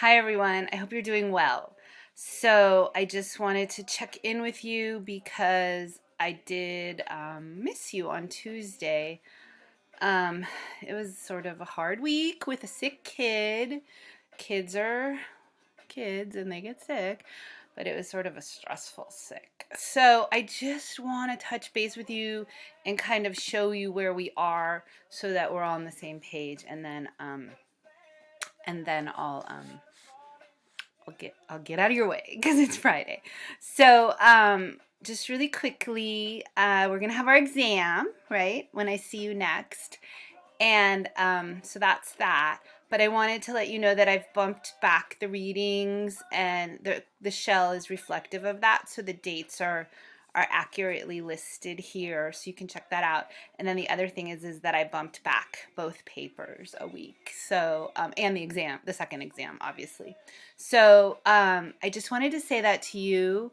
Hi everyone, I hope you're doing well. So I just wanted to check in with you because I did miss you on Tuesday. Um, it was sort of a hard week with a sick kid. Kids are kids and they get sick, but it was sort of a stressful sick. So I just want to touch base with you and kind of show you where we are so that we're all on the same page, and then I'll get out of your way because it's Friday. So just really quickly, we're gonna have our exam, right, when I see you next, and so that's that. But I wanted to let you know that I've bumped back the readings, and the shell is reflective of that, so the dates are accurately listed here, so you can check that out. And then the other thing is that I bumped back both papers a week, so and the second exam, obviously. So I just wanted to say that to you.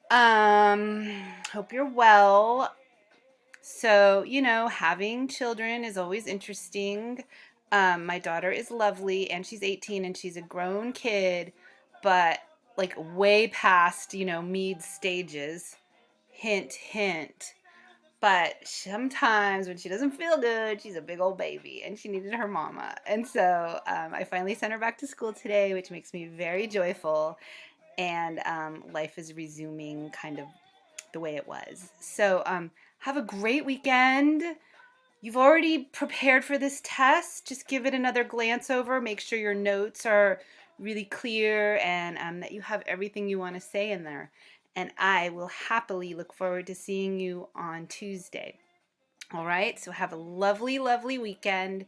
Hope you're well. So, having children is always interesting. My daughter is lovely and she's 18 and she's a grown kid, but like way past, Mead's stages. Hint, hint. But sometimes when she doesn't feel good, she's a big old baby and she needed her mama. And so I finally sent her back to school today, which makes me very joyful. And life is resuming kind of the way it was. So have a great weekend. You've already prepared for this test. Just give it another glance over. Make sure your notes are really clear and that you have everything you want to say in there. And I will happily look forward to seeing you on Tuesday. All right, so have a lovely, lovely weekend,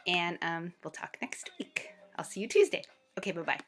and we'll talk next week. I'll see you Tuesday. Okay, bye bye.